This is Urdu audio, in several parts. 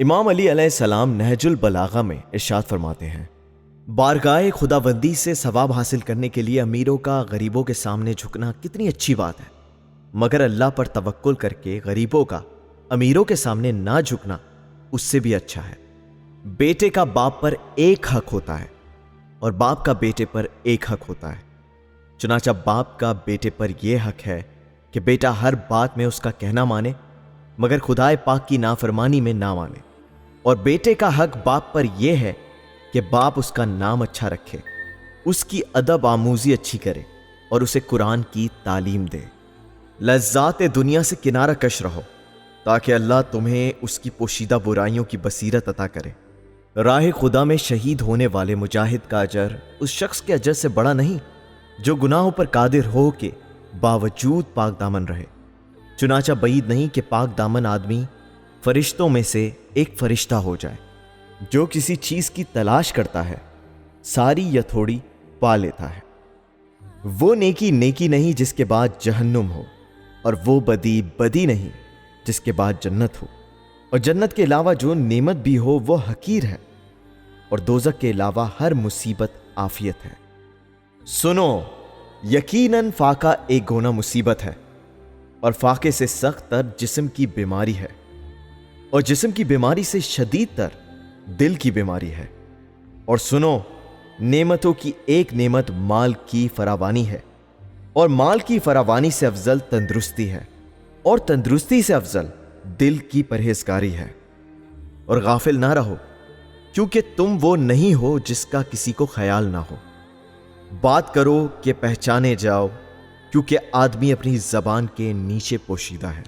امام علی علیہ السلام نہج البلاغہ میں ارشاد فرماتے ہیں، بارگاہ خداوندی سے ثواب حاصل کرنے کے لیے امیروں کا غریبوں کے سامنے جھکنا کتنی اچھی بات ہے، مگر اللہ پر توکل کر کے غریبوں کا امیروں کے سامنے نہ جھکنا اس سے بھی اچھا ہے۔ بیٹے کا باپ پر ایک حق ہوتا ہے اور باپ کا بیٹے پر ایک حق ہوتا ہے۔ چنانچہ باپ کا بیٹے پر یہ حق ہے کہ بیٹا ہر بات میں اس کا کہنا مانے مگر خدائے پاک کی نافرمانی میں نہ مانے، اور بیٹے کا حق باپ پر یہ ہے کہ باپ اس کا نام اچھا رکھے، اس کی ادب آموزی اچھی کرے اور اسے قرآن کی تعلیم دے۔ لذات دنیا سے کنارہ کش رہو تاکہ اللہ تمہیں اس کی پوشیدہ برائیوں کی بصیرت عطا کرے۔ راہ خدا میں شہید ہونے والے مجاہد کا اجر اس شخص کے اجر سے بڑا نہیں جو گناہوں پر قادر ہو کے باوجود پاک دامن رہے۔ چنانچہ بعید نہیں کہ پاک دامن آدمی فرشتوں میں سے ایک فرشتہ ہو جائے۔ جو کسی چیز کی تلاش کرتا ہے ساری یا تھوڑی پا لیتا ہے۔ وہ نیکی نیکی نہیں جس کے بعد جہنم ہو، اور وہ بدی بدی نہیں جس کے بعد جنت ہو، اور جنت کے علاوہ جو نعمت بھی ہو وہ حقیر ہے، اور دوزخ کے علاوہ ہر مصیبت عافیت ہے۔ سنو، یقیناً فاقہ ایک گونا مصیبت ہے، اور فاقے سے سخت تر جسم کی بیماری ہے، اور جسم کی بیماری سے شدید تر دل کی بیماری ہے۔ اور سنو، نعمتوں کی ایک نعمت مال کی فراوانی ہے، اور مال کی فراوانی سے افضل تندرستی ہے، اور تندرستی سے افضل دل کی پرہیزگاری ہے۔ اور غافل نہ رہو کیونکہ تم وہ نہیں ہو جس کا کسی کو خیال نہ ہو۔ بات کرو کہ پہچانے جاؤ، کیونکہ آدمی اپنی زبان کے نیچے پوشیدہ ہے۔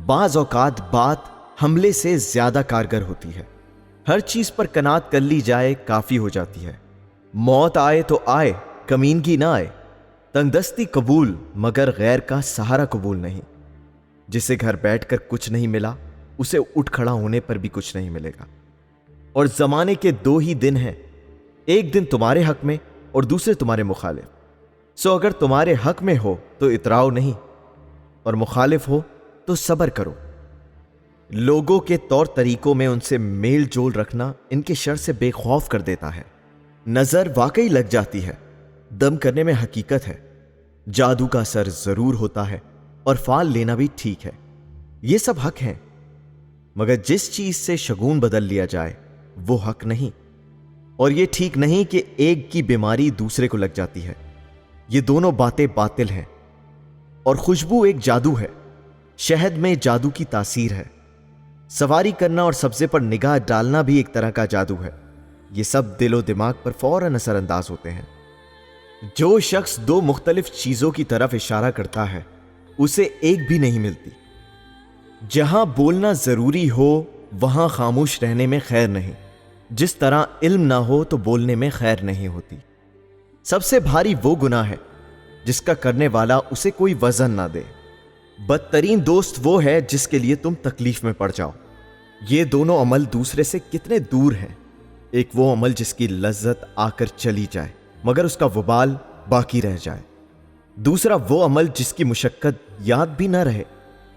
بعض اوقات بات حملے سے زیادہ کارگر ہوتی ہے۔ ہر چیز پر قناعت کر لی جائے کافی ہو جاتی ہے۔ موت آئے تو آئے، کمینگی نہ آئے۔ تنگ دستی قبول مگر غیر کا سہارا قبول نہیں۔ جسے گھر بیٹھ کر کچھ نہیں ملا اسے اٹھ کھڑا ہونے پر بھی کچھ نہیں ملے گا۔ اور زمانے کے دو ہی دن ہیں، ایک دن تمہارے حق میں اور دوسرے تمہارے مخالف۔ سو اگر تمہارے حق میں ہو تو اتراؤ نہیں، اور مخالف ہو تو صبر کرو۔ لوگوں کے طور طریقوں میں ان سے میل جول رکھنا ان کے شر سے بے خوف کر دیتا ہے۔ نظر واقعی لگ جاتی ہے، دم کرنے میں حقیقت ہے۔ جادو کا اثر ضرور ہوتا ہے، اور فال لینا بھی ٹھیک ہے۔ یہ سب حق ہیں، مگر جس چیز سے شگون بدل لیا جائے وہ حق نہیں۔ اور یہ ٹھیک نہیں کہ ایک کی بیماری دوسرے کو لگ جاتی ہے۔ یہ دونوں باتیں باطل ہیں۔ اور خوشبو ایک جادو ہے، شہد میں جادو کی تاثیر ہے۔ سواری کرنا اور سبزے پر نگاہ ڈالنا بھی ایک طرح کا جادو ہے۔ یہ سب دل و دماغ پر فوراً اثر انداز ہوتے ہیں۔ جو شخص دو مختلف چیزوں کی طرف اشارہ کرتا ہے اسے ایک بھی نہیں ملتی۔ جہاں بولنا ضروری ہو وہاں خاموش رہنے میں خیر نہیں، جس طرح علم نہ ہو تو بولنے میں خیر نہیں ہوتی۔ سب سے بھاری وہ گناہ ہے جس کا کرنے والا اسے کوئی وزن نہ دے۔ بدترین دوست وہ ہے جس کے لیے تم تکلیف میں پڑ جاؤ۔ یہ دونوں عمل دوسرے سے کتنے دور ہیں۔ ایک وہ عمل جس کی لذت آ کر چلی جائے مگر اس کا وبال باقی رہ جائے، دوسرا وہ عمل جس کی مشقت یاد بھی نہ رہے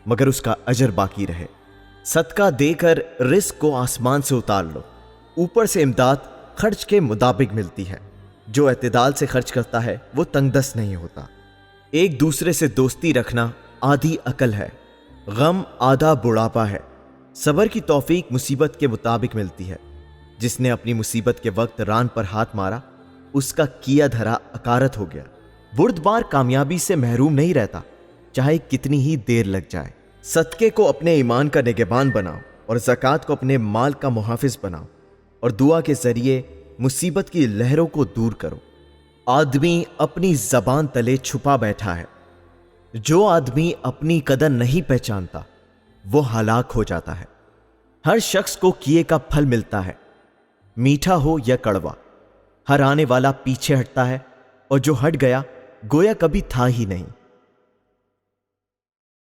مگر اس کا اجر باقی رہے۔ صدقہ دے کر رزق کو آسمان سے اتار لو، اوپر سے امداد خرچ کے مطابق ملتی ہے۔ جو اعتدال سے خرچ کرتا ہے وہ تنگ دست نہیں ہوتا۔ ایک دوسرے سے دوستی رکھنا آدھی عقل ہے، غم آدھا بڑھاپا ہے۔ صبر کی توفیق مصیبت کے مطابق ملتی ہے۔ جس نے اپنی مصیبت کے وقت ران پر ہاتھ مارا اس کا کیا دھرا اکارت ہو گیا۔ بردبار کامیابی سے محروم نہیں رہتا چاہے کتنی ہی دیر لگ جائے۔ صدقے کو اپنے ایمان کا نگہبان بناؤ، اور زکوٰۃ کو اپنے مال کا محافظ بناؤ، اور دعا کے ذریعے مصیبت کی لہروں کو دور کرو۔ آدمی اپنی زبان تلے چھپا بیٹھا ہے۔ جو آدمی اپنی قدر نہیں پہچانتا وہ ہلاک ہو جاتا ہے۔ ہر شخص کو کیے کا پھل ملتا ہے، میٹھا ہو یا کڑوا۔ ہر آنے والا پیچھے ہٹتا ہے، اور جو ہٹ گیا گویا کبھی تھا ہی نہیں۔